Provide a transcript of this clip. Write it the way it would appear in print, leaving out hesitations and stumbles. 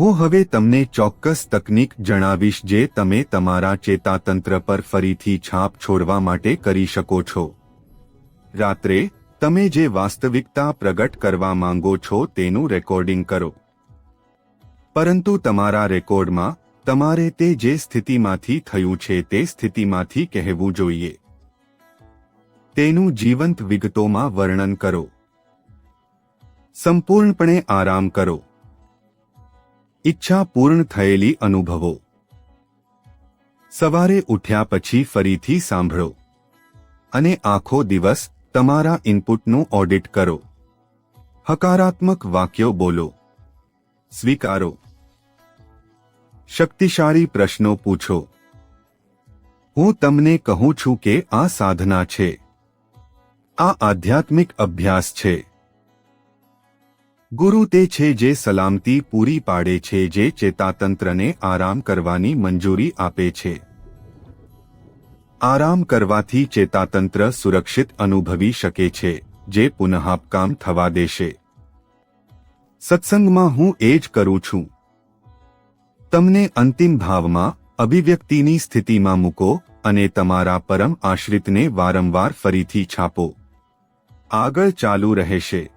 હું હવે તમને ચોક્કસ તકનીક જણાવીશ જે તમે તમારા ચેતાતંત્ર પર ફરીથી છાપ છોડવા માટે કરી શકો છો. રાત્રે તમે જે વાસ્તવિકતા પ્રગટ કરવા માંગો છો તેનું રેકોર્ડિંગ કરો. પરંતુ તમારા રેકોર્ડમાં તમારે તે જે સ્થિતિમાંથી થયું છે તે સ્થિતિમાંથી કહેવું જોઈએ. તેનું જીવંત વિગતોમાં વર્ણન કરો. સંપૂર્ણપણે આરામ કરો. ઈચ્છા પૂર્ણ થયેલી અનુભવો. સવારે ઉઠ્યા પછી ફરીથી સાંભળો અને આખો દિવસ તમારા ઇનપુટનું ઓડિટ કરો. હકારાત્મક વાક્યો બોલો. સ્વીકારો. શક્તિશાળી પ્રશ્નો પૂછો. હું તમને કહું છું કે આ સાધના છે. આ આધ્યાત્મિક અભ્યાસ છે. ગુરુ તે છે જે સલામતી પૂરી પાડે છે, જે ચેતાતંત્રને આરામ કરવાની મંજૂરી આપે છે. આરામ કરવાથી ચેતાતંત્ર સુરક્ષિત અનુભવી શકે છે, જે પુનઃકામ થવા દેશે. સત્સંગમાં હું એ જ કરું છું. તમને અંતિમ ભાવમાં અભિવ્યક્તિની સ્થિતિમાં મૂકો અને તમારા પરમ આશ્રિતને વારંવાર ફરીથી છાપો. આગળ ચાલુ રહેશે.